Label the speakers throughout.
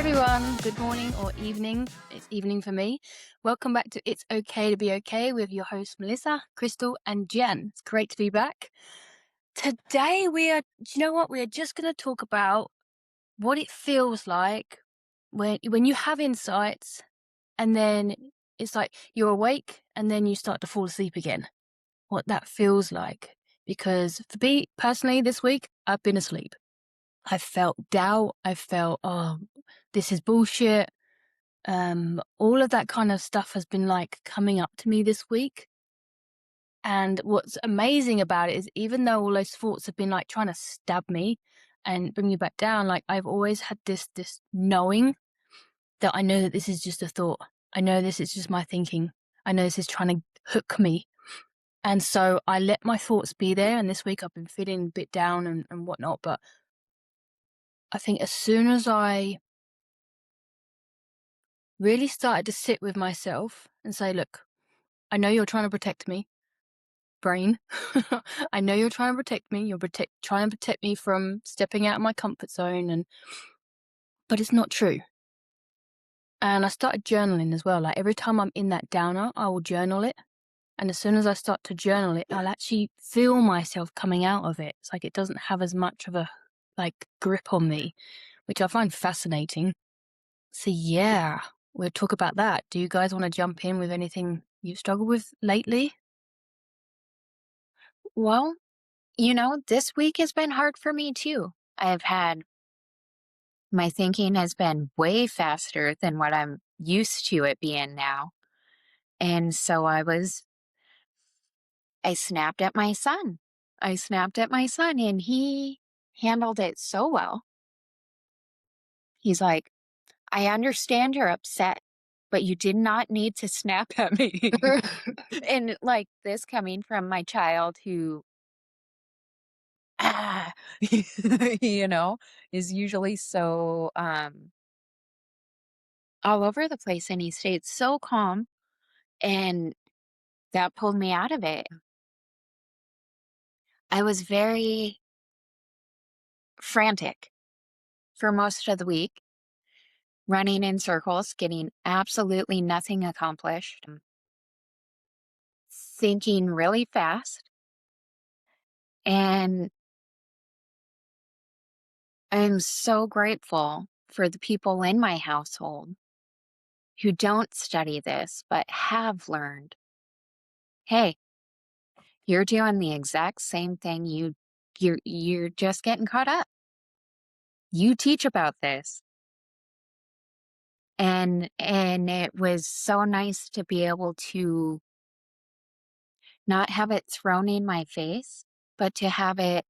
Speaker 1: everyone, good morning or evening. It's evening for me. Welcome back to It's Okay to Be Okay with your hosts Melissa, Crystal, and Jen. It's great to be back. Today do you know what? We are just going to talk about what it feels like when you have insights and then it's like you're awake and then you start to fall asleep again. What that feels like. Because for me personally this week, I've been asleep. I felt doubt. I felt, oh, this is bullshit. All of that kind of stuff has been like coming up to me this week. And what's amazing about it is even though all those thoughts have been like trying to stab me and bring me back down, like I've always had this knowing that I know that this is just a thought. I know this is just my thinking. I know this is trying to hook me. And so I let my thoughts be there. And this week I've been feeling a bit down and whatnot. But I think as soon as I really started to sit with myself and say, look, I know you're trying to protect me, brain. I know you're trying to protect me. You're trying to protect me from stepping out of my comfort zone, but it's not true. And I started journaling as well. Like every time I'm in that downer, I will journal it. And as soon as I start to journal it, I'll actually feel myself coming out of it. It's like it doesn't have as much of a grip on me, which I find fascinating. So yeah, we'll talk about that. Do you guys want to jump in with anything you've struggled with lately?
Speaker 2: Well, this week has been hard for me too. I've had my thinking has been way faster than what I'm used to it being now. And so I snapped at my son. I snapped at my son and he handled it so well. He's like, I understand you're upset, but you did not need to snap at me. And like this coming from my child who ah, you know, is usually so all over the place and he stayed so calm and that pulled me out of it. I was very frantic for most of the week, running in circles, getting absolutely nothing accomplished, thinking really fast. And I'm so grateful for the people in my household who don't study this but have learned, hey, you're doing the exact same thing. You're just getting caught up. You teach about this. And it was so nice to be able to not have it thrown in my face, but to have it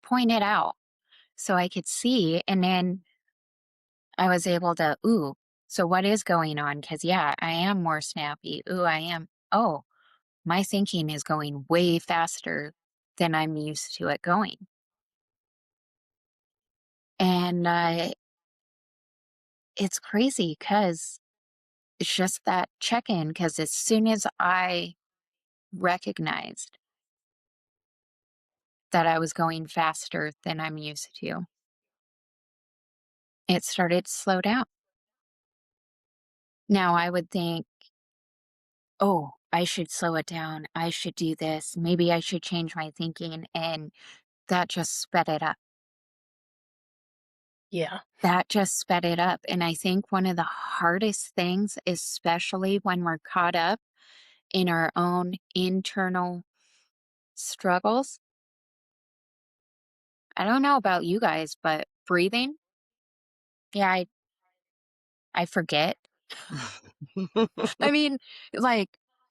Speaker 2: pointed out so I could see. And then I was able to, ooh, so what is going on? Because, yeah, I am more snappy. Ooh, I am. Oh, my thinking is going way faster than I'm used to it going. And it's crazy because it's just that check in. Because as soon as I recognized that I was going faster than I'm used to, it started to slow down. Now I would think, oh, I should slow it down. I should do this. Maybe I should change my thinking. And that just sped it up.
Speaker 1: Yeah.
Speaker 2: That just sped it up. And I think one of the hardest things, especially when we're caught up in our own internal struggles, I don't know about you guys, but breathing, yeah, I forget. I mean, like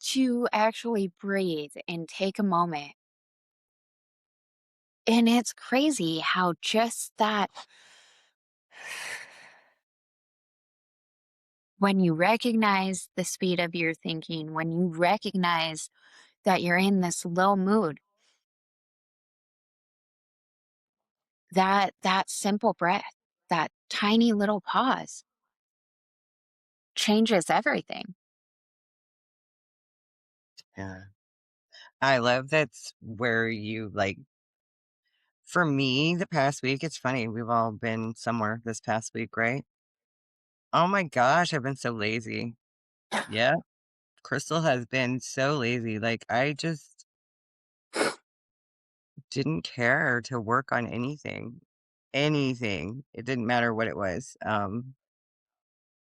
Speaker 2: to actually breathe and take a moment. And it's crazy how just that, when you recognize the speed of your thinking, when you recognize that you're in this low mood, that simple breath, that tiny little pause changes everything.
Speaker 3: Yeah. I love that's where you like for me, the past week, it's funny, we've all been somewhere this past week, right? Oh my gosh, I've been so lazy. Yeah, Crystal has been so lazy. Like, I just didn't care to work on anything. Anything. It didn't matter what it was.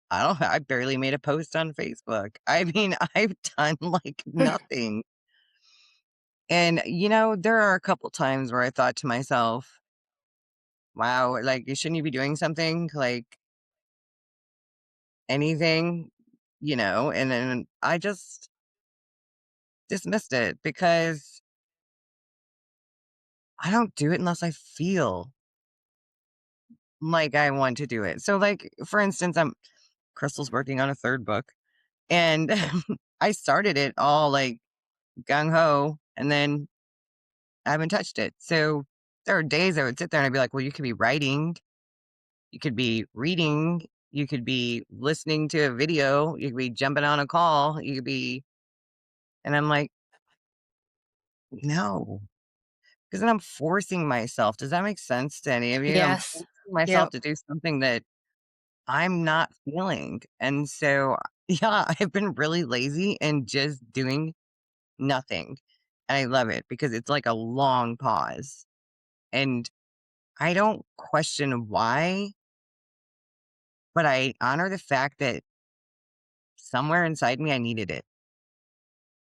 Speaker 3: I barely made a post on Facebook. I mean, I've done like nothing. And there are a couple times where I thought to myself, wow, like, shouldn't you be doing something? Like anything, and then I just dismissed it because I don't do it unless I feel like I want to do it. So, like, for instance, Crystal's working on a third book, and I started it all like gung ho, and then I haven't touched it. So there are days I would sit there and I'd be like, well, you could be writing, you could be reading, you could be listening to a video, you could be jumping on a call, you could be, and I'm like, no, because then I'm forcing myself. Does that make sense to any of you? I'm
Speaker 1: Yes.
Speaker 3: forcing myself
Speaker 1: Yep.
Speaker 3: to do something that I'm not feeling. And so, yeah, I've been really lazy and just doing nothing. And I love it because it's like a long pause. And I don't question why, but I honor the fact that somewhere inside me, I needed it.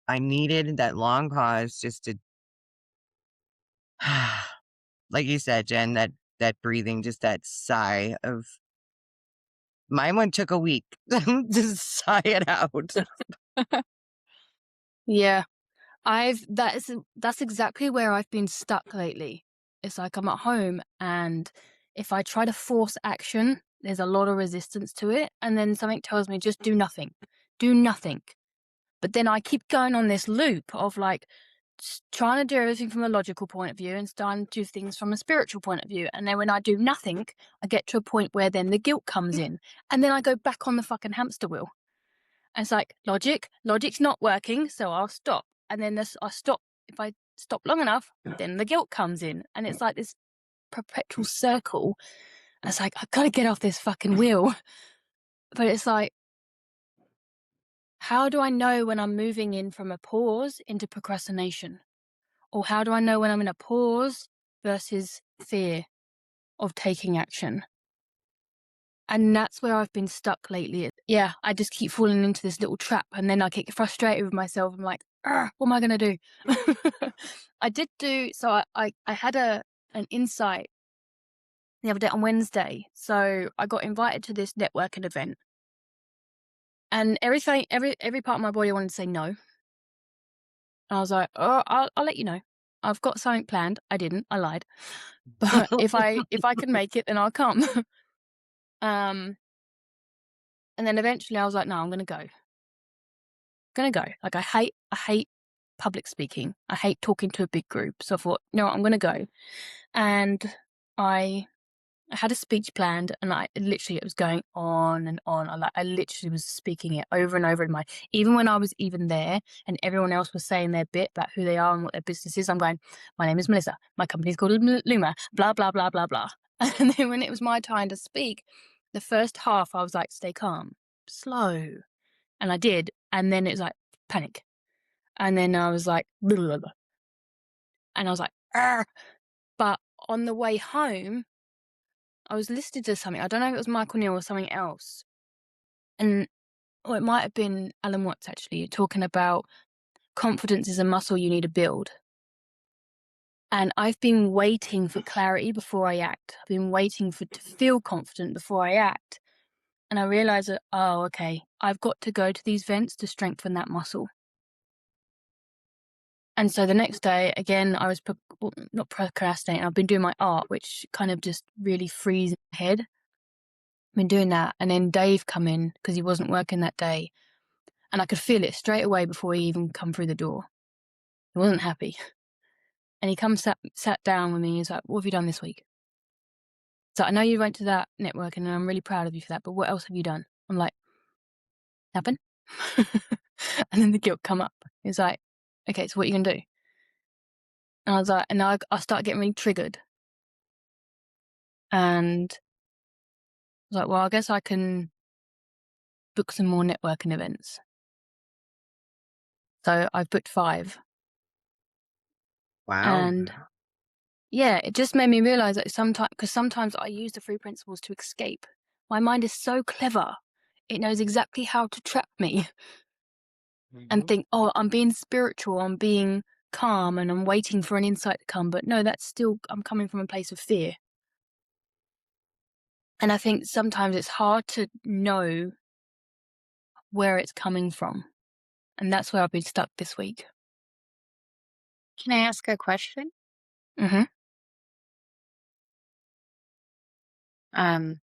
Speaker 3: I needed that long pause just to, like you said, Jen, that breathing, just that sigh of mine one took a week to sigh it out.
Speaker 1: Yeah. That's exactly where I've been stuck lately. It's like I'm at home and if I try to force action, there's a lot of resistance to it. And then something tells me just do nothing. Do nothing. But then I keep going on this loop of like trying to do everything from a logical point of view and starting to do things from a spiritual point of view. And then when I do nothing, I get to a point where then the guilt comes in. And then I go back on the fucking hamster wheel. And it's like logic's not working, so I'll stop. And then I stop. If I stop long enough, then the guilt comes in. And it's like this perpetual circle. And it's like, I gotta get off this fucking wheel. But it's like, how do I know when I'm moving in from a pause into procrastination? Or how do I know when I'm in a pause versus fear of taking action? And that's where I've been stuck lately. Yeah, I just keep falling into this little trap and then I get frustrated with myself. I'm like, what am I going to do? I did do, so I had an insight the other day on Wednesday. So I got invited to this networking event and every part of my body wanted to say no. I was like, oh, I'll let you know. I've got something planned. I didn't. I lied. But if I can make it, then I'll come. And then eventually I was like, no, I'm gonna go. Like I hate public speaking. I hate talking to a big group. So I thought, no, I'm gonna go. And I had a speech planned and it was going on and on. I literally was speaking it over and over in even when I was even there and everyone else was saying their bit about who they are and what their business is, I'm going, my name is Melissa. My company's called Luma, blah, blah, blah, blah, blah. And then when it was my time to speak, the first half I was like, stay calm, slow. And I did. And then it was like panic. And then I was like, blah, blah, blah. And I was like, argh. But on the way home, I was listening to something. I don't know if it was Michael Neal or something else. And it might have been Alan Watts actually, talking about confidence is a muscle you need to build. And I've been waiting for clarity before I act. I've been waiting to feel confident before I act. And I realized that, oh, okay, I've got to go to these events to strengthen that muscle. And so the next day, again, I was not procrastinating. I've been doing my art, which kind of just really frees my head. I've been doing that. And then Dave come in because he wasn't working that day. And I could feel it straight away before he even come through the door. He wasn't happy. And he sat down with me. He's like, what have you done this week? So I know you went to that networking and I'm really proud of you for that, but what else have you done? I'm like, nothing. And then the guilt come up. He's like, okay, so what are you going to do? And I was like, and I start getting really triggered. And I was like, well, I guess I can book some more networking events. So I've booked 5.
Speaker 3: Wow.
Speaker 1: And yeah, it just made me realize that sometimes I use the 3 principles to escape. My mind is so clever. It knows exactly how to trap me and
Speaker 3: Mhm.
Speaker 1: think, oh, I'm being spiritual, I'm being calm, and I'm waiting for an insight to come. But no, I'm coming from a place of fear. And I think sometimes it's hard to know where it's coming from. And that's where I've been stuck this week.
Speaker 2: Can I ask a question?
Speaker 1: Hmm.
Speaker 2: Um,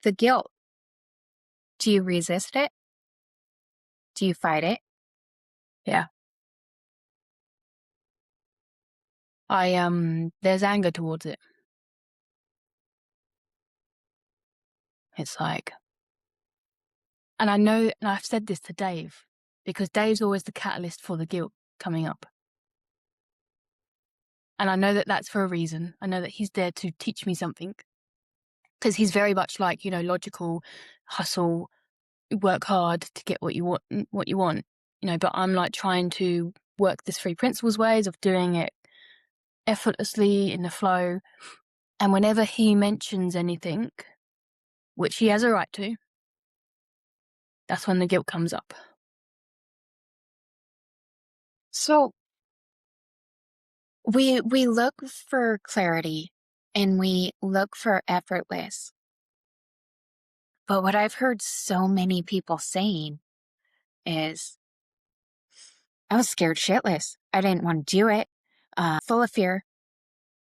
Speaker 2: the guilt, do you resist it? Do you fight it?
Speaker 1: Yeah. There's anger towards it. It's like, and I know, and I've said this to Dave, because Dave's always the catalyst for the guilt coming up. And I know that that's for a reason. I know that he's there to teach me something, because he's very much like, logical, hustle, work hard to get what you want, but I'm like trying to work this 3 principles ways of doing it effortlessly in the flow. And whenever he mentions anything, which he has a right to, that's when the guilt comes up.
Speaker 2: So we look for clarity and we look for effortless. But what I've heard so many people saying is, I was scared shitless. I didn't want to do it. Full of fear,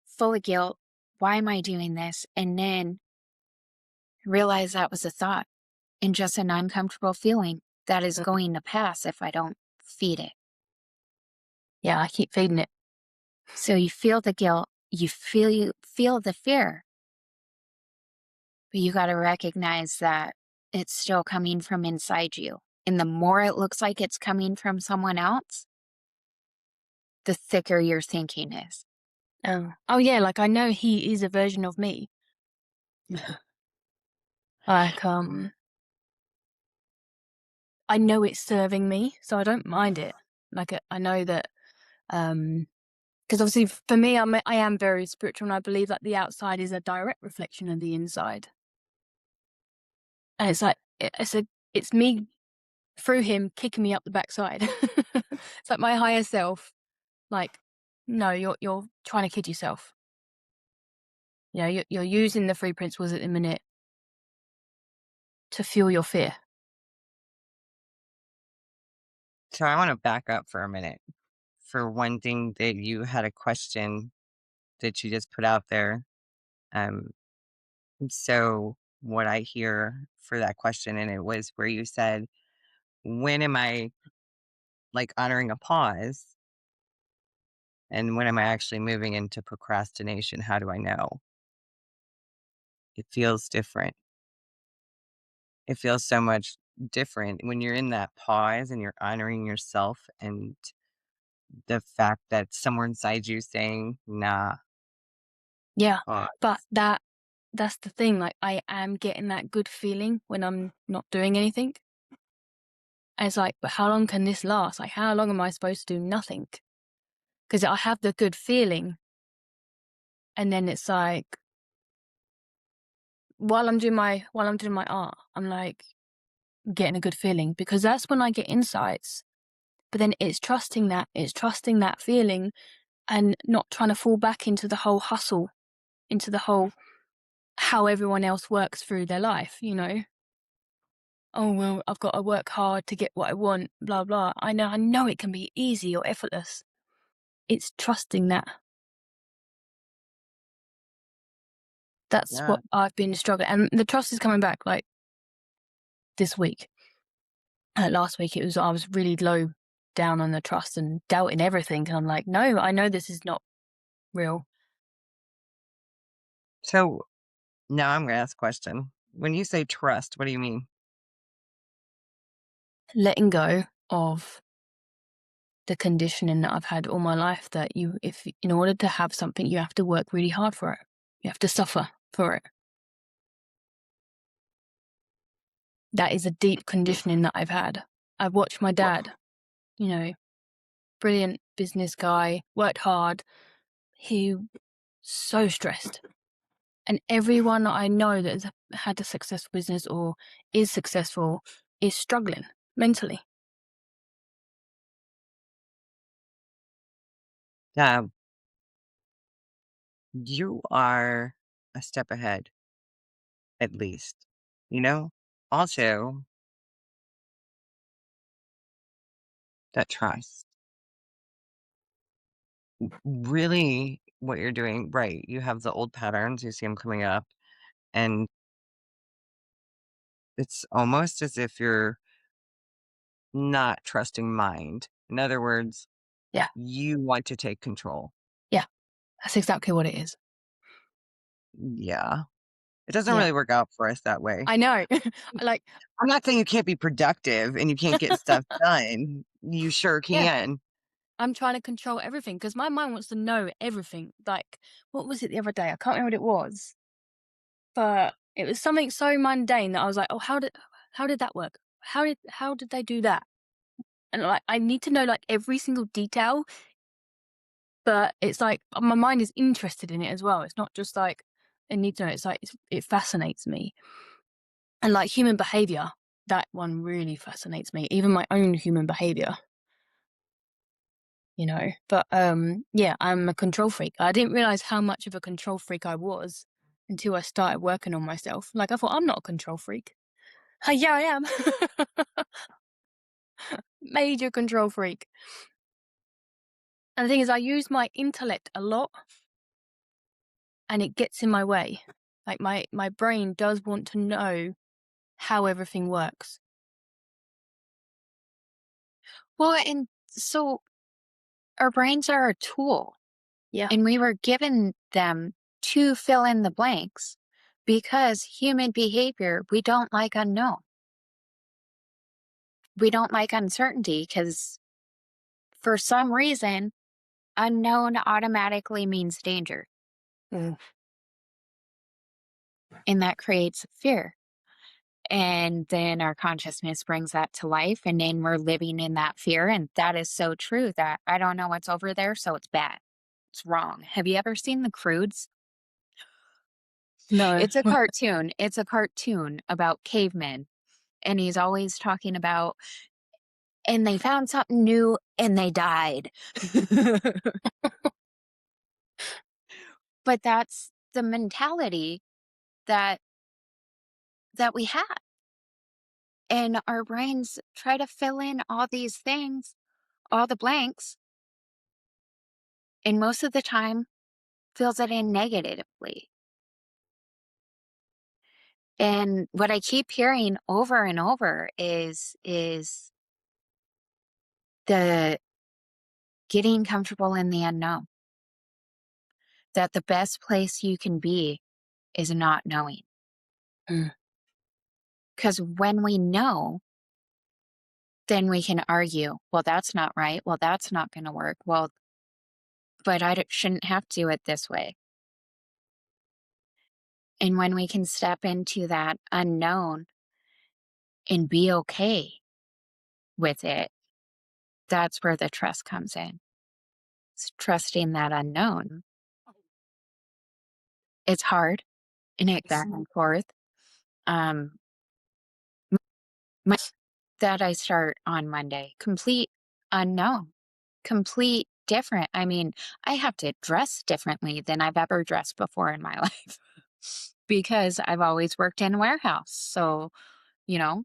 Speaker 2: full of guilt. Why am I doing this? And then realize that was a thought and just an uncomfortable feeling that is going to pass if I don't feed it.
Speaker 1: Yeah, I keep feeding it.
Speaker 2: So you feel the guilt, you feel the fear, but you got to recognize that it's still coming from inside you. And the more it looks like it's coming from someone else, the thicker your thinking is.
Speaker 1: Oh yeah, like I know he is a version of me. Like, I know it's serving me, so I don't mind it. Like, I know that, because obviously for me, I am very spiritual, and I believe that the outside is a direct reflection of the inside. And it's like, it's me through him kicking me up the backside. It's like my higher self, like, no, you're trying to kid yourself. You're using the 3 principles at the minute to fuel your fear.
Speaker 3: So I want to back up for a minute. For one thing that you had a question that you just put out there. Um, so what I hear for that question, and it was where you said, when am I like honoring a pause? And when am I actually moving into procrastination? How do I know? It feels different. It feels so much different when you're in that pause and you're honoring yourself and the fact that somewhere inside you saying, nah,
Speaker 1: Yeah, but
Speaker 3: pause.
Speaker 1: that's the thing, like, I am getting that good feeling when I'm not doing anything. And it's like, but how long can this last? Like, how long am I supposed to do nothing? Because I have the good feeling, and then it's like, while I'm doing my art, I'm like getting a good feeling, because that's when I get insights. But then it's trusting that feeling, and not trying to fall back into the whole hustle, into the whole how everyone else works through their life. Oh, well, I've got to work hard to get what I want, blah, blah. I know it can be easy or effortless. It's trusting that. That's
Speaker 3: Yeah.
Speaker 1: what I've been struggling. And the trust is coming back, like, this week. Last week, I was really low down on the trust and doubting everything. And I'm like, no, I know this is not real.
Speaker 3: So now I'm going to ask a question. When you say trust, what do you mean?
Speaker 1: Letting go of the conditioning that I've had all my life, that if in order to have something, you have to work really hard for it. You have to suffer for it. that is a deep conditioning that I've had. I've watched my dad, you know, brilliant business guy, worked hard. He so stressed. And everyone I know that has had a successful business or is successful is struggling mentally.
Speaker 3: Yeah, you are a step ahead, at least. You know? Also, that trust. Really, what you're doing, right? You have the old patterns, you see them coming up, and it's almost as if you're not trusting mind. In other words,
Speaker 1: Yeah.
Speaker 3: you want to take control.
Speaker 1: Yeah. That's exactly what it is.
Speaker 3: Yeah. It doesn't
Speaker 1: Yeah.
Speaker 3: really work out for us that way.
Speaker 1: I know. Like,
Speaker 3: I'm not saying you can't be productive and you can't get stuff done. You sure
Speaker 1: yeah,
Speaker 3: can.
Speaker 1: I'm trying to control everything because my mind wants to know everything. Like, what was it the other day? I can't remember what it was, but it was something so mundane that I was like, oh, how did that work? How did they do that? And like, I need to know like every single detail, but it's like my mind is interested in it as well. It's not just like I need to know. It's like it fascinates me. And like human behavior, that one really fascinates me. Even my own human behavior, you know. But yeah, I'm a control freak. I didn't realize how much of a control freak I was until I started working on myself. Like I thought I'm not a control freak. Yeah, I am. Major control freak. And the thing is, I use my intellect a lot, and it gets in my way. Like my brain does want to know how everything works.
Speaker 2: Well, and so our brains are a tool,
Speaker 1: Yeah.
Speaker 2: and we were given them to fill in the blanks because human behavior, we don't like unknown. We don't like uncertainty because for some reason, unknown automatically means danger.
Speaker 1: Mm.
Speaker 2: And that creates fear. And then our consciousness brings that to life. And then we're living in that fear. And that is so true that I don't know what's over there. So it's bad. It's wrong. Have you ever seen The Croods?
Speaker 1: No.
Speaker 2: It's a cartoon. It's a cartoon about cavemen. And he's always talking about, and they found something new and they died. But that's the mentality that we have. And our brains try to fill in all these things, all the blanks, and most of the time fills it in negatively. And what I keep hearing over and over is the getting comfortable in the unknown. That the best place you can be is not knowing.
Speaker 1: Mm.
Speaker 2: Because when we know, then we can argue, well, that's not right. Well, that's not going to work. Well, but shouldn't have to do it this way. And when we can step into that unknown and be okay with it, that's where the trust comes in. It's trusting that unknown. It's hard and it back and forth. Um, my, that I start on Monday, complete unknown, complete different. I mean, I have to dress differently than I've ever dressed before in my life because I've always worked in a warehouse. So, you know,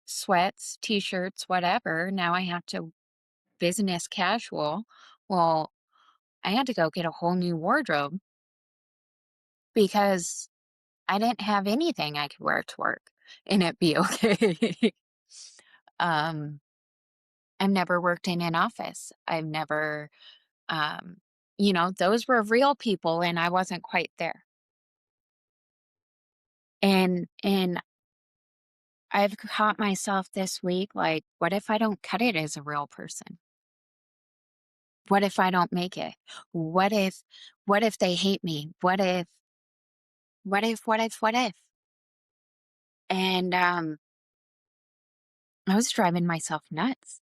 Speaker 2: sweats, t-shirts, whatever. Now I have to business casual. Well, I had to go get a whole new wardrobe because I didn't have anything I could wear to work and it be okay. um, I've never worked in an office. I've never, um, those were real people and I wasn't quite there. And I've caught myself this week like, what if I don't cut it as a real person? What if I don't make it? What if they hate me? What if? And I was driving myself nuts.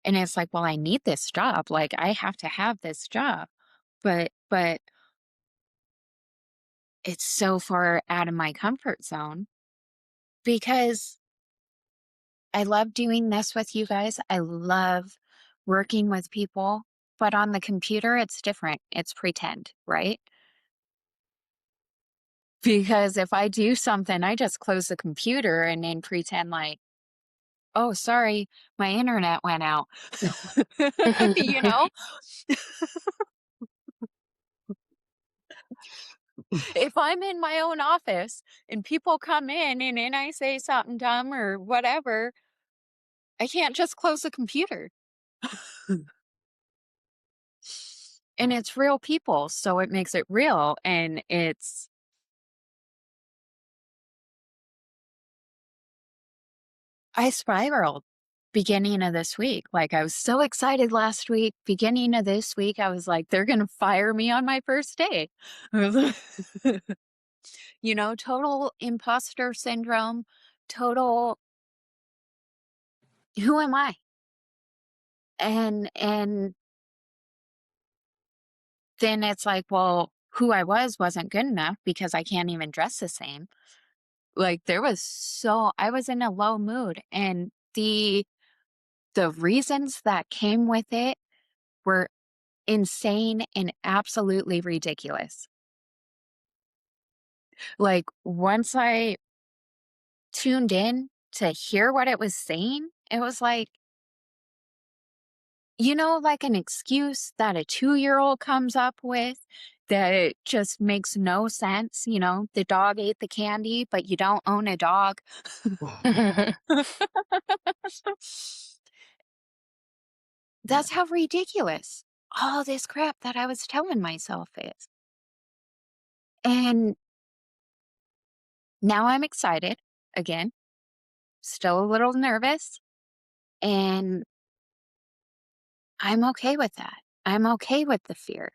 Speaker 2: And it's like, well, I need this job. Like I have to have this job. But it's so far out of my comfort zone because I love doing this with you guys. I love working with people, but on the computer, it's different. It's pretend, right? Because if I do something, I just close the computer and then pretend like, oh, sorry, my internet went out. you know, if I'm in my own office and people come in and then I say something dumb or whatever, I can't just close the computer. And it's real people, so it makes it real. And I spiraled beginning of this week. Like I was so excited last week. Beginning of this week, I was like, they're going to fire me on my first day. Total imposter syndrome, total, who am I? And then it's like, well, who I wasn't good enough because I can't even dress the same. Like I was in a low mood and the reasons that came with it were insane and absolutely ridiculous. Like once I tuned in to hear what it was saying, it was like, like an excuse that a 2-year-old comes up with that it just makes no sense. The dog ate the candy, but you don't own a dog. That's how ridiculous all this crap that I was telling myself is. And now I'm excited again, still a little nervous, and I'm okay with that. I'm okay with the fear.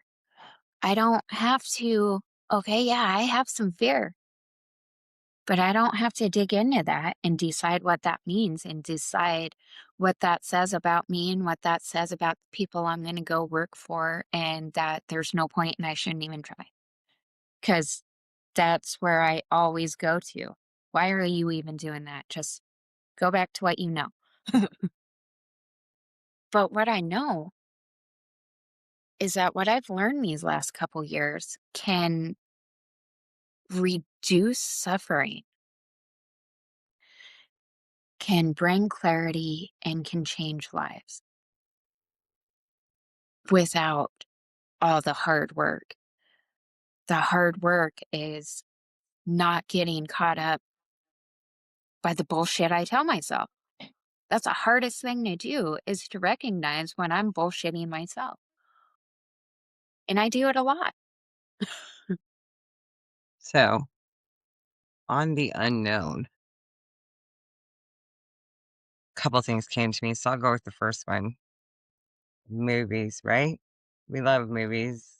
Speaker 2: I don't have to, okay, yeah, I have some fear, but I don't have to dig into that and decide what that means and decide what that says about me and what that says about the people I'm going to go work for and that there's no point and I shouldn't even try. Because that's where I always go to. Why are you even doing that? Just go back to what you know. But what I know is that what I've learned these last couple years can reduce suffering, can bring clarity, and can change lives without all the hard work. The hard work is not getting caught up by the bullshit I tell myself. That's the hardest thing to do is to recognize when I'm bullshitting myself. And I do it a lot.
Speaker 3: So, on the unknown, a couple things came to me. So I'll go with the first one. Movies, right? We love movies.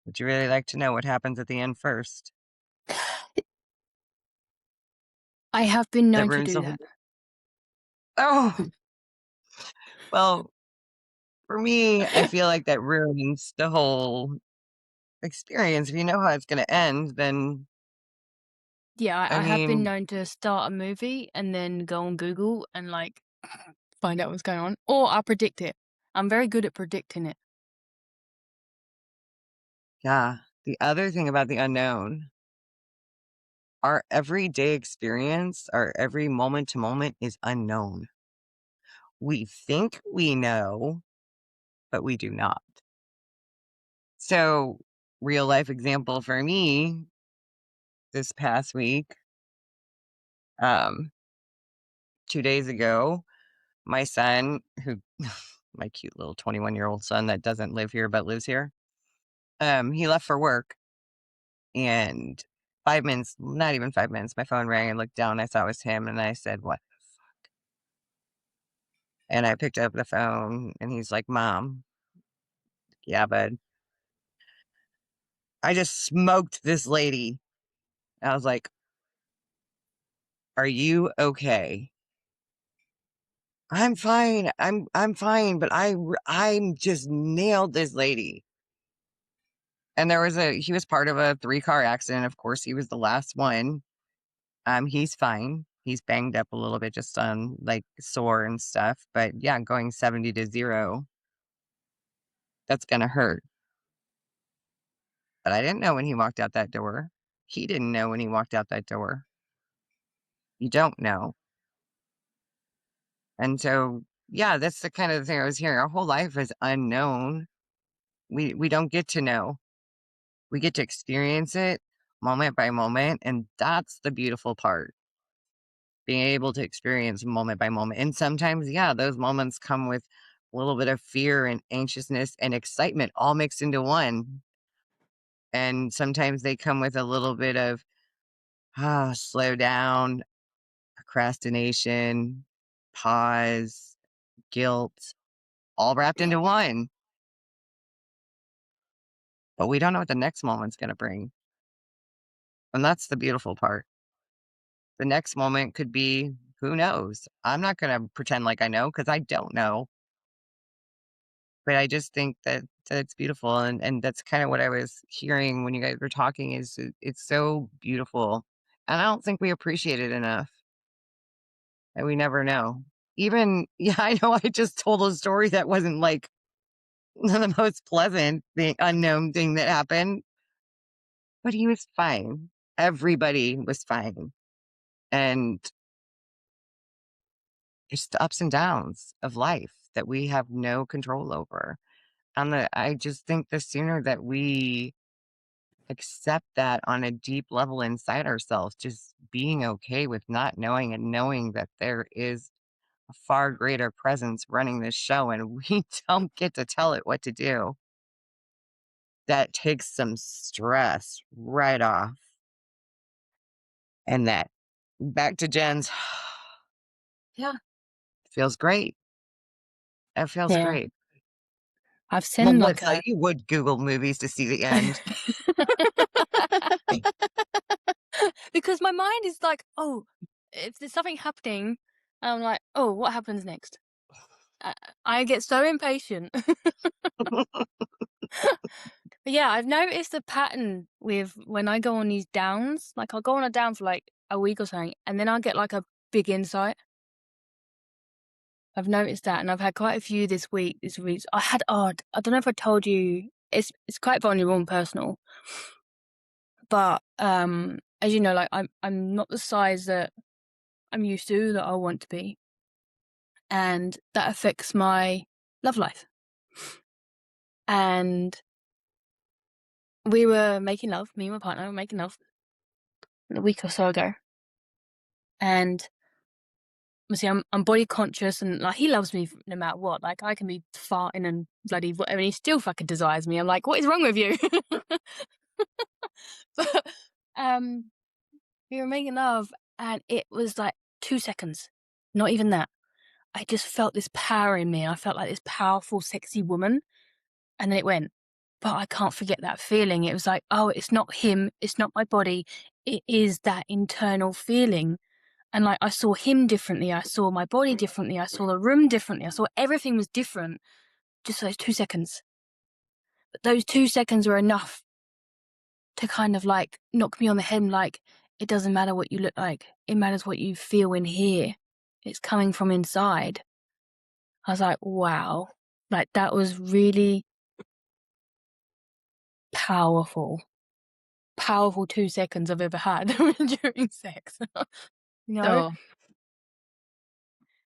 Speaker 3: Would you really like to know what happens at the end first?
Speaker 1: I have been
Speaker 3: That
Speaker 1: known to
Speaker 3: ruins
Speaker 1: do
Speaker 3: the whole.
Speaker 1: that.
Speaker 3: Oh, well, for me, I feel like that ruins the whole experience. If you know how it's going to end, then
Speaker 1: Yeah,
Speaker 3: I
Speaker 1: I have been
Speaker 3: mean,
Speaker 1: known to start a movie and then go on Google and like find out what's going on, or I predict it. I'm very good at predicting it.
Speaker 3: yeah. The other thing about the unknown, our everyday experience, our every moment to moment is unknown. We think we know, but we do not. So, real life example for me this past week, um, 2 days ago, my son, who my cute little 21-year-old son that doesn't live here but lives here, he left for work and 5 minutes, not even 5 minutes, my phone rang. I looked down, I saw it was him, and I said, "What the fuck?" And I picked up the phone and he's like, "Mom." "Yeah, bud." "I just smoked this lady." I was like, Are you okay? I'm fine. I'm fine, but I'm just nailed this lady. And he was part of a 3-car accident. Of course, he was the last one. He's fine. He's banged up a little bit just on like sore and stuff. But yeah, going 70 to 0, that's gonna hurt. But I didn't know when he walked out that door. He didn't know when he walked out that door. You don't know. And so, yeah, that's the kind of thing I was hearing. Our whole life is unknown. We don't get to know. We get to experience it moment by moment, and that's the beautiful part. Being able to experience moment by moment. And sometimes, yeah, those moments come with a little bit of fear and anxiousness and excitement all mixed into one. And sometimes they come with a little bit of slow down, procrastination, pause, guilt, all wrapped into one. But we don't know what the next moment's going to bring. And that's the beautiful part. The next moment could be, who knows? I'm not going to pretend like I know because I don't know. But I just think that it's beautiful. And that's kind of what I was hearing when you guys were talking is it's so beautiful. And I don't think we appreciate it enough. And we never know. Even, yeah, I know I just told a story that wasn't like the most pleasant thing, unknown thing that happened, but he was fine. Everybody was fine. And it's the ups and downs of life that we have no control over. And I just think the sooner that we accept that on a deep level inside ourselves, just being okay with not knowing and knowing that there is a far greater presence running this show and we don't get to tell it what to do. That takes some stress right off. And that back to Jen's,
Speaker 1: Yeah.
Speaker 3: feels great. It feels
Speaker 1: Yeah.
Speaker 3: great.
Speaker 1: I've seen like
Speaker 3: Melissa, you would Google movies to see the end.
Speaker 1: because my mind is like, oh, if there's something happening, I'm like, oh, what happens next? I get so impatient. But yeah, I've noticed a pattern with when I go on these downs. Like I'll go on a down for like a week or something, and then I'll get like a big insight. I've noticed that, and I've had quite a few this week. I had I don't know if I told you. It's quite vulnerable and personal, but as you know, like I'm not the size that I'm used to, that I want to be, and that affects my love life. And we were making love. Me and my partner were making love a week or so ago, and obviously I'm body conscious, and like he loves me no matter what. Like I can be farting and bloody whatever, and he still fucking desires me. I'm like, what is wrong with you? But we were making love, and it was like 2 seconds, not even that. I just felt this power in me. I felt like this powerful, sexy woman, and then it went. But I can't forget that feeling. It was like, oh, it's not him, it's not my body. It is that internal feeling. And like I saw him differently, I saw my body differently, I saw the room differently, I saw everything was different. Just those 2 seconds. But those 2 seconds were enough to kind of like knock me on the head and like, it doesn't matter what you look like. It matters what you feel in here. It's coming from inside. I was like, wow. Like that was really powerful. Powerful 2 seconds I've ever had during sex. You know?
Speaker 2: So,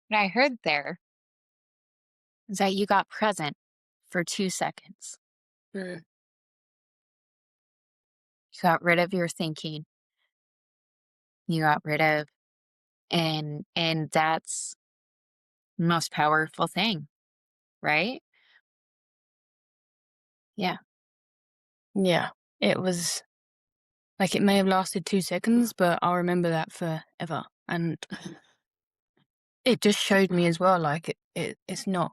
Speaker 2: what I heard there is that you got present for 2 seconds.
Speaker 1: Mm.
Speaker 2: You got rid of your thinking. You got rid of, and that's the most powerful thing, right? Yeah.
Speaker 1: Yeah. It was like it may have lasted 2 seconds, but I'll remember that forever. And it just showed me as well, like it's not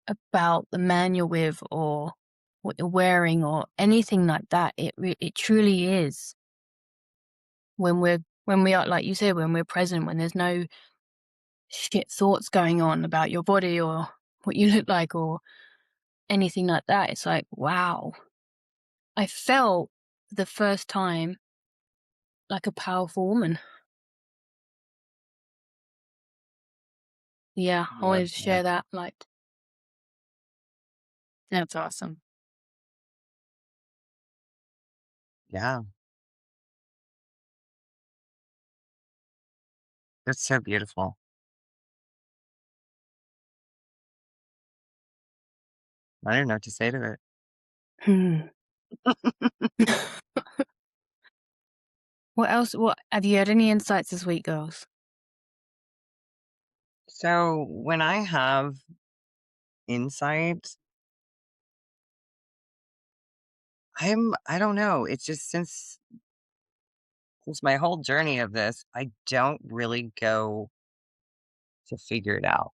Speaker 1: about the man you're with or what you're wearing or anything like that. It truly is when we're when we are, like you said, when we're present, when there's no shit thoughts going on about your body or what you look like or anything like that. It's like, wow. I felt for the first time like a powerful woman. Yeah, I
Speaker 3: Love
Speaker 1: wanted to
Speaker 3: that.
Speaker 1: share that. Like,
Speaker 2: That's awesome.
Speaker 3: Yeah, that's so beautiful. I don't know what to say to it.
Speaker 1: hmm. What else? What have you had any insights this week, girls?
Speaker 3: So when I have insight, I don't know. It's just since my whole journey of this, I don't really go to figure it out.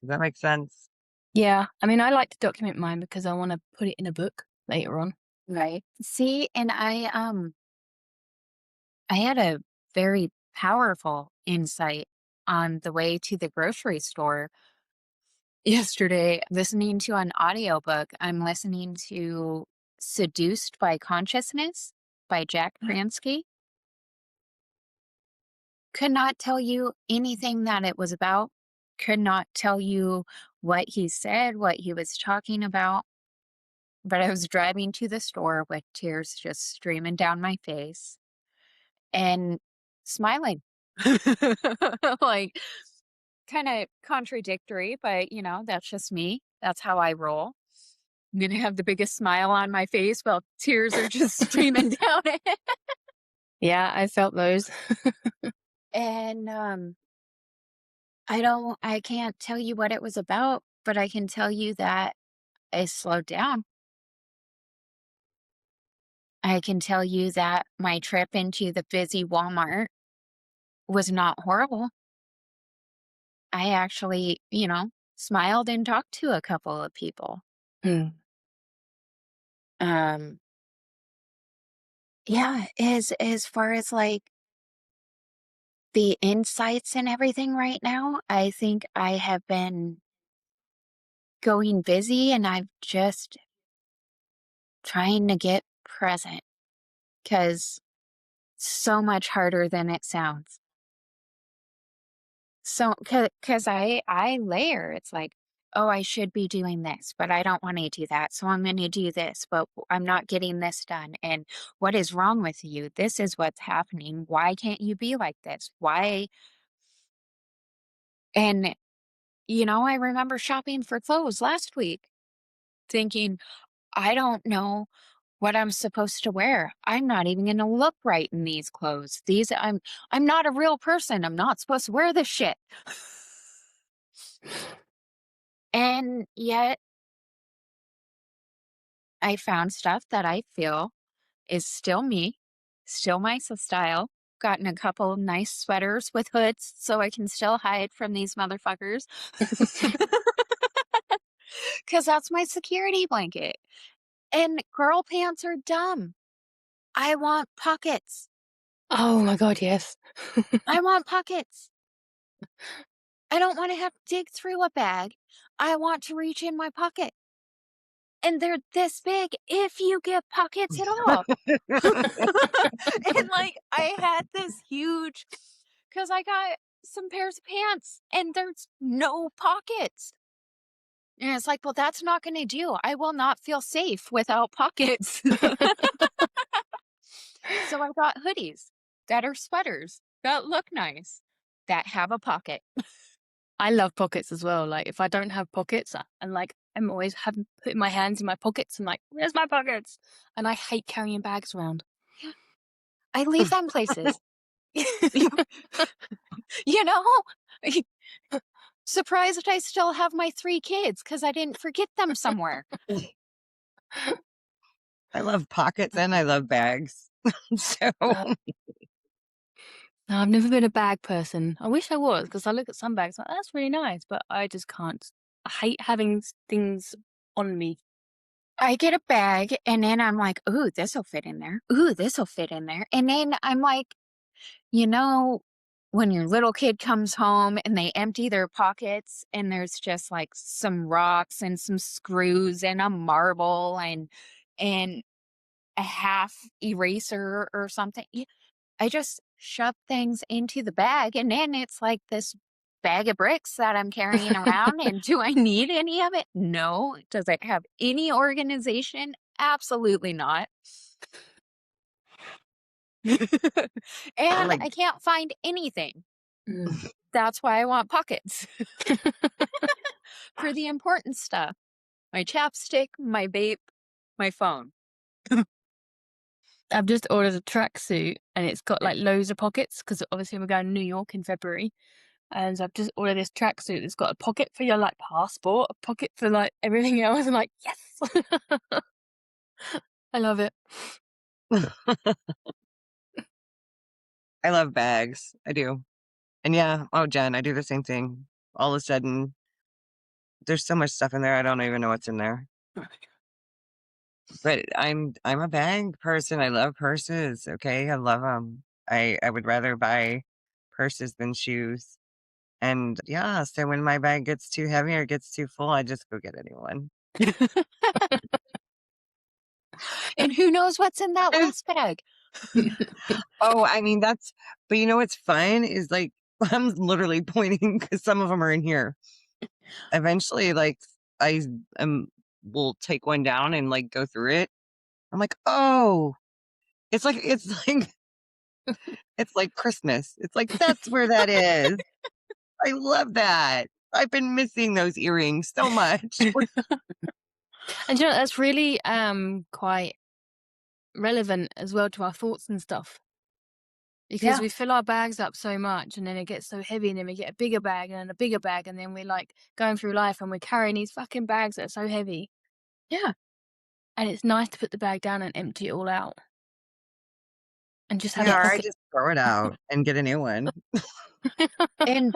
Speaker 3: Does that make sense?
Speaker 1: Yeah, I mean, I like to document mine because I want to put it in a book later on.
Speaker 2: Right. See, and I had a very powerful insight on the way to the grocery store yesterday, listening to an audiobook. I'm listening to Seduced by Consciousness by Jack Pransky. Could not tell you anything that it was about. Could not tell you what he said, what he was talking about. But I was driving to the store with tears just streaming down my face and smiling. Like, kind of contradictory, but that's just me. That's how I roll. I'm gonna have the biggest smile on my face while tears are just streaming down it.
Speaker 1: Yeah, I felt those.
Speaker 2: And I can't tell you what it was about, but I can tell you that I slowed down. I can tell you that my trip into the busy Walmart was not horrible. I actually, smiled and talked to a couple of people.
Speaker 1: Hmm.
Speaker 2: Um, yeah, as far as like the insights and everything right now, I think I have been going busy and I've just trying to get present because so much harder than it sounds. So, because I layer, it's like, oh, I should be doing this, but I don't want to do that. So I'm going to do this, but I'm not getting this done. And what is wrong with you? This is what's happening. Why can't you be like this? Why? And, I remember shopping for clothes last week thinking, I don't know what I'm supposed to wear. I'm not even going to look right in these clothes. I'm not a real person. I'm not supposed to wear this shit. And yet I found stuff that I feel is still me, still my style. Gotten a couple nice sweaters with hoods so I can still hide from these motherfuckers. Because that's my security blanket. And girl pants are dumb. I want pockets.
Speaker 1: Oh my God, yes.
Speaker 2: I want pockets. I don't want to have to dig through a bag. I want to reach in my pocket. And they're this big if you get pockets at all. And like I had this huge because I got some pairs of pants and there's no pockets. And it's like, well, that's not going to do. I will not feel safe without pockets. So I got hoodies that are sweaters that look nice that have a pocket.
Speaker 1: I love pockets as well. Like if I don't have pockets, and like I'm always having putting my hands in my pockets and like, where's my pockets? And I hate carrying bags around.
Speaker 2: I leave them places. You know? Surprised I still have my 3 kids because I didn't forget them somewhere.
Speaker 3: I love pockets and I love bags. So
Speaker 1: No, I've never been a bag person. I wish I was because I look at some bags like that's really nice, but I just can't. I hate having things on me.
Speaker 2: I get a bag and then I'm like, ooh, this'll fit in there. Ooh, this'll fit in there. And then I'm like, You know, when your little kid comes home and they empty their pockets and there's just like some rocks and some screws and a marble and a half eraser or something. I just shove things into the bag and then it's like this bag of bricks that I'm carrying around. And do I need any of it? No. Does it have any organization? Absolutely not. And
Speaker 3: Like,
Speaker 2: I can't find anything.
Speaker 1: Mm.
Speaker 2: That's why I want pockets for the important stuff. My chapstick, my vape, my phone.
Speaker 1: I've just ordered a tracksuit and it's got like loads of pockets because obviously we're going to New York in February. And so I've just ordered this tracksuit that's got a pocket for your like passport, a pocket for like everything else. And like, yes, I love it.
Speaker 3: I love bags. I do. And yeah, oh, Jen, I do the same thing. All of a sudden, there's so much stuff in there. I don't even know what's in there. But I'm a bag person. I love purses. Okay, I love them. I would rather buy purses than shoes. And yeah, so when my bag gets too heavy or gets too full, I just go get a new one.
Speaker 2: And who knows what's in that last bag?
Speaker 3: Oh, I mean but you know what's fun is like I'm literally pointing because some of them are in here. Eventually, like I will take one down and like go through it. I'm like, oh, it's like it's like Christmas. It's like that's where that is. I love that. I've been missing those earrings so much.
Speaker 1: And you know, that's really quite relevant as well to our thoughts and stuff. Because
Speaker 2: Yeah.
Speaker 1: we fill our bags up so much and then it gets so heavy and then we get a bigger bag and then a bigger bag and then we're like going through life and we're carrying these fucking bags that are so heavy.
Speaker 2: Yeah.
Speaker 1: And it's nice to put the bag down and empty it all out. And just have
Speaker 3: Yeah,
Speaker 1: a
Speaker 3: or I
Speaker 1: pocket.
Speaker 3: just throw it out and get a new one.
Speaker 2: And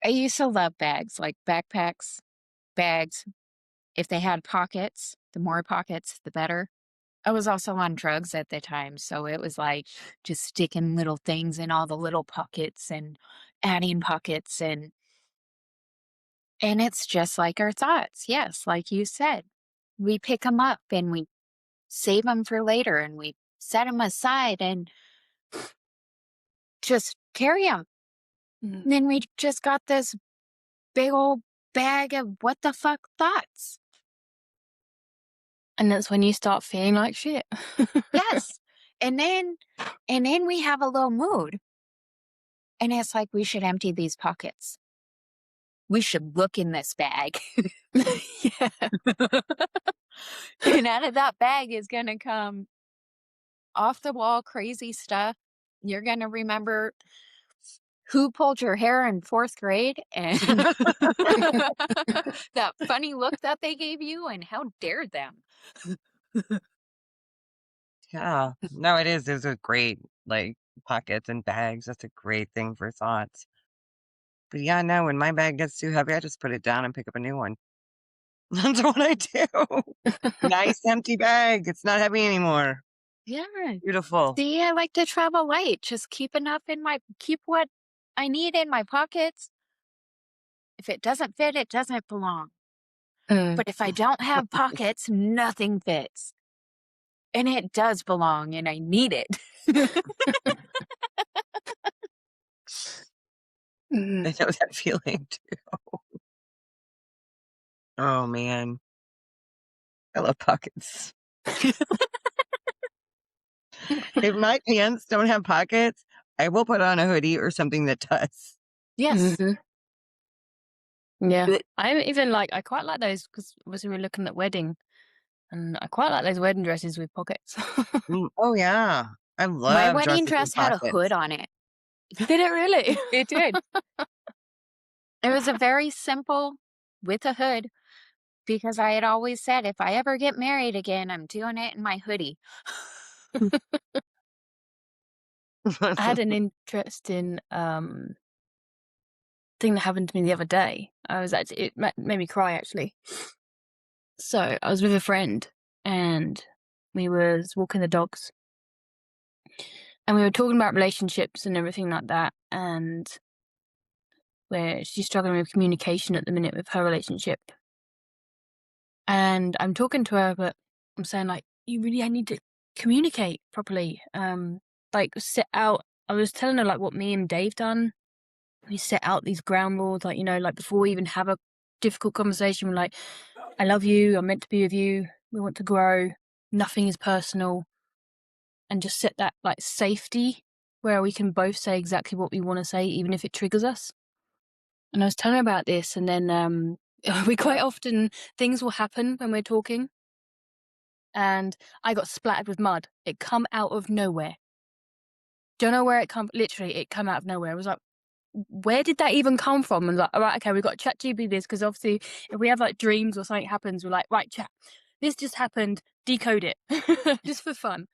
Speaker 2: I used to love bags, like backpacks, bags. If they had pockets, the more pockets, the better. I was also on drugs at the time, so it was like just sticking little things in all the little pockets and adding pockets and it's just like our thoughts. Yes, like you said. We pick them up and we save them for later and we set them aside and just carry them.
Speaker 1: Mm.
Speaker 2: And then we just got this big old bag of what the fuck thoughts.
Speaker 1: And that's when you start feeling like shit.
Speaker 2: Yes. And then we have a low mood. And it's like we should empty these pockets. We should look in this bag.
Speaker 1: Yeah.
Speaker 2: And out of that bag is going to come off the wall crazy stuff. You're going to remember who pulled your hair in 4th grade and that funny look that they gave you and how dare them.
Speaker 3: Yeah. No, it is. Those are great, like pockets and bags. That's a great thing for thoughts. But yeah, no, when my bag gets too heavy, I just put it down and pick up a new one. That's what I do. Nice empty bag. It's not heavy anymore.
Speaker 2: Yeah.
Speaker 3: Beautiful.
Speaker 2: See, I like to travel light. Just keep what I need in my pockets. If it doesn't fit, it doesn't belong. But if I don't have pockets, nothing fits. And it does belong and I need it.
Speaker 3: I know that feeling too. Oh man. I love pockets. If my pants don't have pockets, I will put on a hoodie or something that does.
Speaker 2: Yes.
Speaker 1: Mhm. Yeah.
Speaker 2: But-
Speaker 1: I even like, I quite like those because obviously we're looking at wedding and I quite like those wedding dresses with pockets.
Speaker 3: Oh yeah. I love
Speaker 2: My wedding
Speaker 3: dresses with
Speaker 2: dress had a
Speaker 3: pockets.
Speaker 2: hood on it.
Speaker 1: Did it really?
Speaker 2: It did. It was a very simple with a hood because I had always said if I ever get married again, I'm doing it in my hoodie.
Speaker 1: I had an interesting thing that happened to me the other day. It made me cry actually. So I was with a friend and we was walking the dogs And we were talking about relationships and everything like that, and where she's struggling with communication at the minute with her relationship. And I'm talking to her, but I'm saying, like, you really need to communicate properly. Like, set out. I was telling her, like, what me and Dave done. We set out these ground rules, like, like, before we even have a difficult conversation, we're like, I love you, I'm meant to be with you, we want to grow, nothing is personal, and just set that, like, safety where we can both say exactly what we want to say, even if it triggers us. And I was telling her about this, and then we quite often, things will happen when we're talking, and I got splattered with mud. It come out of nowhere. Don't know where it come. Literally, it come out of nowhere. I was like, where did that even come from? And like, all right, okay, we've got to chat GP this, because obviously, if we have like dreams or something happens, we're like, right, chat. This just happened. Decode it, just for fun.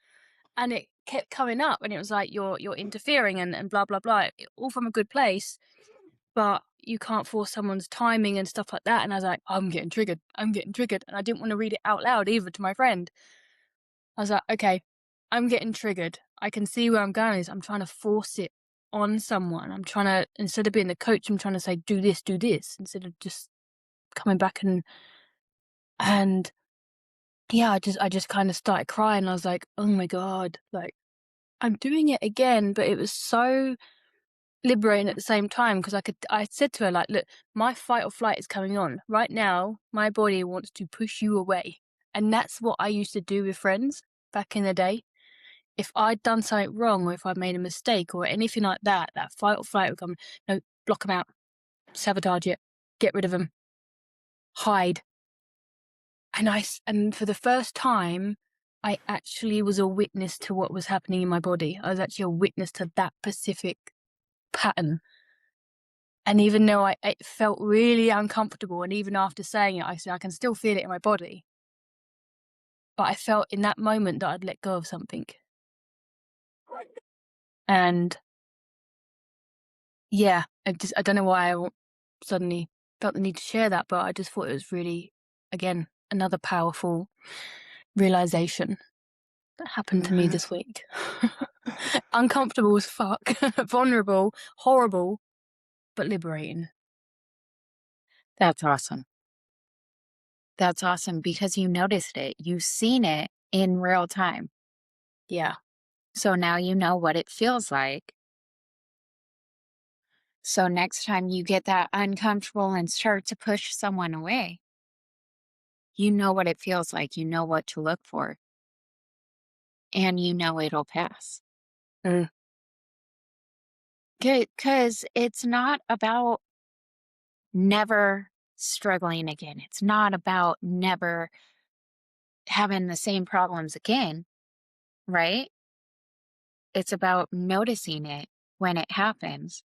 Speaker 1: And it kept coming up, and it was like, you're interfering and blah blah blah, all from a good place, but you can't force someone's timing and stuff like that. And I was like, I'm getting triggered. And I didn't want to read it out loud either to my friend. I was like, okay, I'm getting triggered. I can see where I'm going is I'm trying to force it on someone. I'm trying to, instead of being the coach, I'm trying to say, do this, instead of just coming back and yeah, I just kind of started crying. I was like, oh my God, like, I'm doing it again. But it was so liberating at the same time, because I said to her, like, look, my fight or flight is coming on right now. My body wants to push you away. And that's what I used to do with friends back in the day. If I'd done something wrong, or if I'd made a mistake or anything like that, that fight or flight would come, no, block them out, sabotage it, get rid of them, hide. And for the first time, I actually was a witness to what was happening in my body. I was actually a witness to that specific pattern. And even though it felt really uncomfortable, and even after saying it, I said, I can still feel it in my body. But I felt in that moment that I'd let go of something. And yeah, I don't know why I suddenly felt the need to share that, but I just thought it was really, again, another powerful realization that happened to me this week. Uncomfortable as fuck, vulnerable, horrible, but liberating.
Speaker 2: That's awesome. That's awesome because you noticed it. You've seen it in real time.
Speaker 1: Yeah.
Speaker 2: So now you know what it feels like. So next time you get that uncomfortable and start to push someone away, you know what it feels like. You know what to look for. And you know it'll pass.
Speaker 1: Mm.
Speaker 2: Because it's not about never struggling again. It's not about never having the same problems again, right? It's about noticing it when it happens.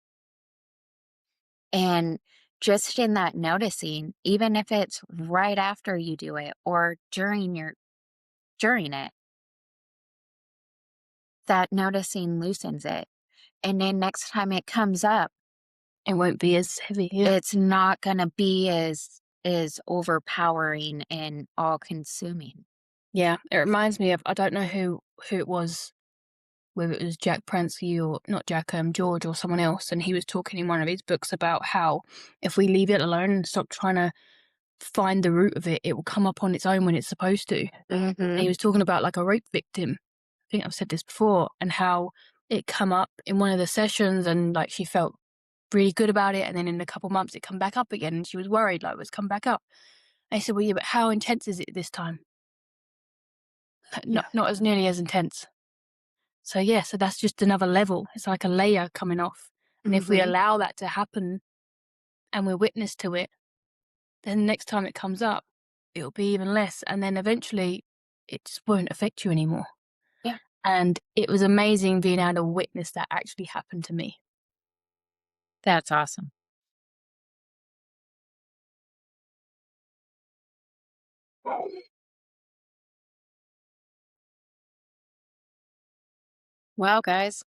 Speaker 2: And just in that noticing, even if it's right after you do it or during it, that noticing loosens it. And then next time it comes up,
Speaker 1: It won't be as heavy. Yeah.
Speaker 2: it's not going to be as overpowering and all consuming.
Speaker 1: Yeah. It reminds me of, I don't know who it was, whether it was Jack Pransky or not Jack, George or someone else. And he was talking in one of his books about how if we leave it alone and stop trying to find the root of it, it will come up on its own when it's supposed to. And he was talking about like a rape victim. I think I've said this before, and how it come up in one of the sessions, and like she felt really good about it, and then in a couple months it come back up again, and she was worried like it's come back up. And I said, well, yeah, but how intense is it this time? Not as nearly as intense. So yeah, so that's just another level. It's like a layer coming off. And if we allow that to happen and we're witness to it, then next time it comes up, it'll be even less. And then eventually it just won't affect you anymore.
Speaker 2: Yeah.
Speaker 1: And it was amazing being able to witness that actually happen to me.
Speaker 2: That's awesome. Well, guys,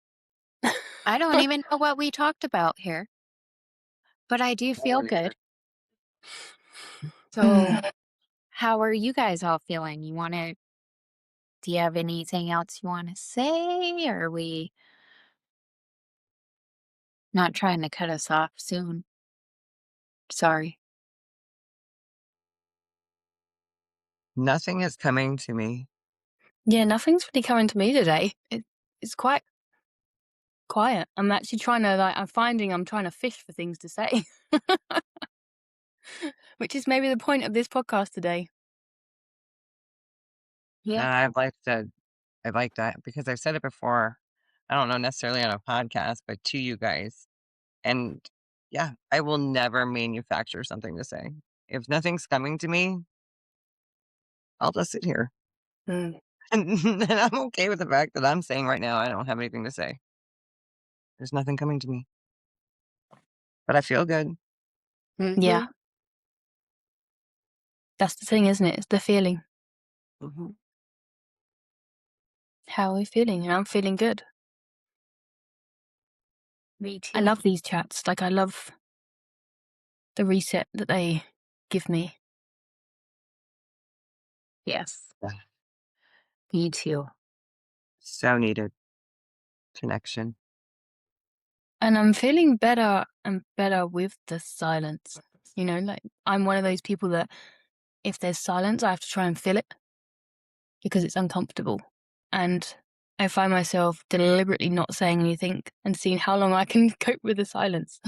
Speaker 2: I don't even know what we talked about here, but I do feel good. So, how are you guys all feeling? Do you have anything else you want to say? Or are we Not trying to cut us off soon. Sorry.
Speaker 3: Nothing is coming to me.
Speaker 1: Yeah, nothing's really coming to me today. It's quite quiet. I'm actually trying to I'm trying to fish for things to say, which is maybe the point of this podcast today.
Speaker 2: Yeah.
Speaker 3: I like that because I've said it before. I don't know necessarily on a podcast, but to you guys. And yeah, I will never manufacture something to say. If nothing's coming to me, I'll just sit here.
Speaker 1: Mm.
Speaker 3: And I'm okay with the fact that I'm saying right now I don't have anything to say. There's nothing coming to me. But I feel good.
Speaker 1: Yeah, that's the thing, isn't it? It's the feeling.
Speaker 3: Mhm.
Speaker 1: How are we feeling? And I'm feeling good.
Speaker 2: Me too.
Speaker 1: I love these chats. Like, I love the reset that they give me.
Speaker 2: Yes.
Speaker 3: Yeah.
Speaker 2: Me too.
Speaker 3: So needed connection.
Speaker 1: And I'm feeling better and better with the silence. You know, like, I'm one of those people that if there's silence, I have to try and fill it because it's uncomfortable. And I find myself deliberately not saying anything and seeing how long I can cope with the silence.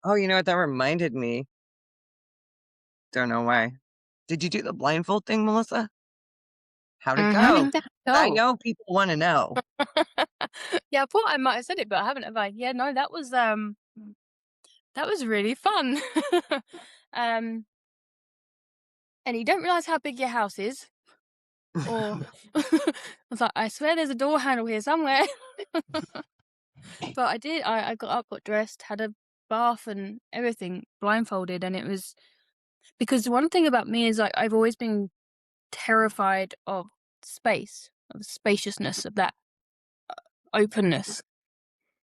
Speaker 3: Oh, you know what? That reminded me. Don't know why. Did you do the blindfold thing, Melissa? How'd it
Speaker 2: How
Speaker 1: Mhm.
Speaker 3: go?
Speaker 2: did that
Speaker 3: I
Speaker 2: go?
Speaker 3: know people want to know.
Speaker 1: Yeah, I thought I might have said it, but I haven't, have I? Yeah, no, that was really fun. um, and you don't realize how big your house is, or I was like, I swear there's a door handle here somewhere. But I did. I got up, got dressed, had a bath and everything, blindfolded, and it was because one thing about me is like I've always been terrified of space, of the spaciousness, of that openness.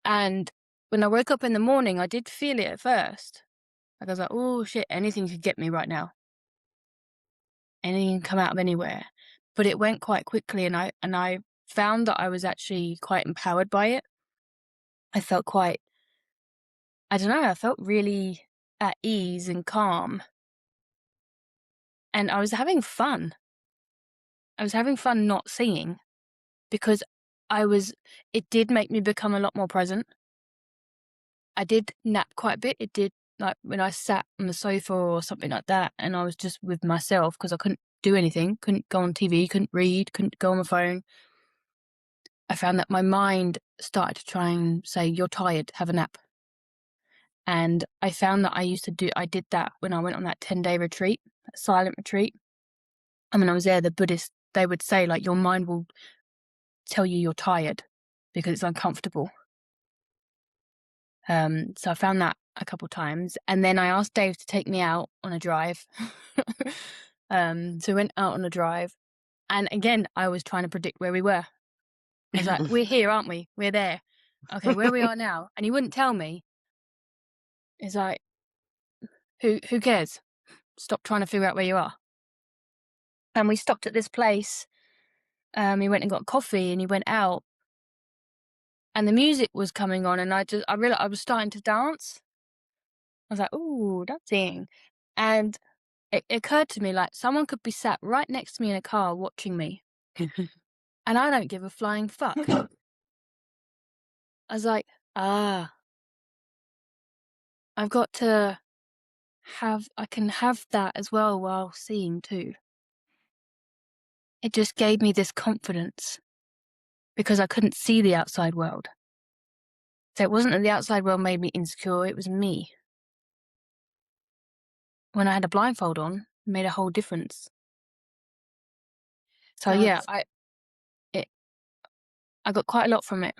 Speaker 1: And when I woke up in the morning, I did feel it at first. Like I was like, oh shit, anything could get me right now. Anything can come out of anywhere. But it went quite quickly, and I found that I was actually quite empowered by it. I felt quite, I don't know, I felt really at ease and calm. And I was having fun. I was having fun not seeing because it did make me become a lot more present. I did nap quite a bit. It did, like when I sat on the sofa or something like that, and I was just with myself because I couldn't do anything, couldn't go on TV, couldn't read, couldn't go on my phone. I found that my mind started to try and say, "You're tired, have a nap." And I found that I did that when I went on that 10-day retreat, a silent retreat. And when I was there, the Buddhists, they would say, like, your mind will tell you you're tired because it's uncomfortable. So I found that a couple times. And then I asked Dave to take me out on a drive. So we went out on a drive. And again, I was trying to predict where we were. I was like, we're here, aren't we? We're there. Okay, where we are now. And he wouldn't tell me. It's like, who cares? Stop trying to figure out where you are. And we stopped at this place. He went and got coffee and he went out. And the music was coming on and I realized I was starting to dance. I was like, ooh, dancing. And it occurred to me like someone could be sat right next to me in a car watching me. And I don't give a flying fuck. I was like, I can have that as well while seeing too. It just gave me this confidence because I couldn't see the outside world. So it wasn't that the outside world made me insecure, it was me. When I had a blindfold on, it made a whole difference. So yeah, I got quite a lot from it.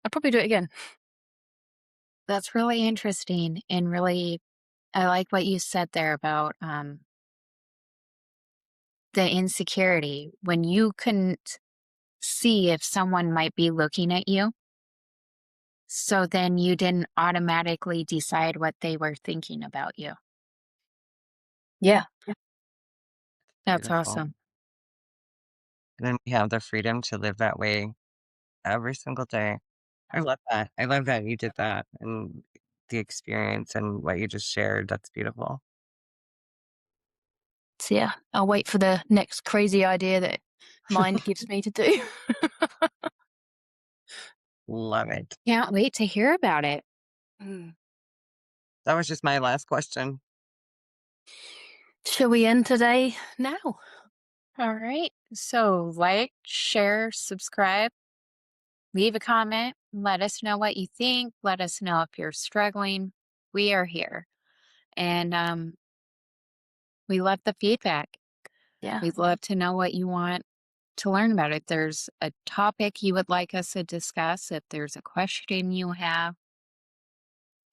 Speaker 1: I'd probably do it again.
Speaker 2: That's really interesting and really, I like what you said there about the insecurity when you couldn't see if someone might be looking at you. So then you didn't automatically decide what they were thinking about you.
Speaker 1: Yeah.
Speaker 2: That's
Speaker 3: Beautiful.
Speaker 2: awesome.
Speaker 3: And then we have the freedom to live that way every single day. I love that. I love that you did that and the experience and what you just shared. That's beautiful.
Speaker 1: So yeah, I'll wait for the next crazy idea that mind gives me to do.
Speaker 3: Love it.
Speaker 2: Can't wait to hear about it.
Speaker 1: Mm.
Speaker 3: That was just my last question.
Speaker 1: Shall we end today now?
Speaker 2: All right. So, like, share, subscribe, leave a comment. Let us know what you think. Let us know if you're struggling. We are here. And we love the feedback.
Speaker 1: Yeah.
Speaker 2: We'd love to know what you want to learn about. If there's a topic you would like us to discuss, if there's a question you have,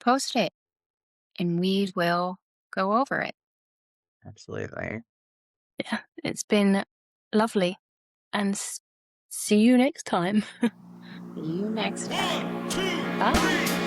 Speaker 2: post it and we will go over it.
Speaker 3: Absolutely.
Speaker 1: Yeah. It's been lovely. And see you next time.
Speaker 2: See you next time.
Speaker 1: Bye.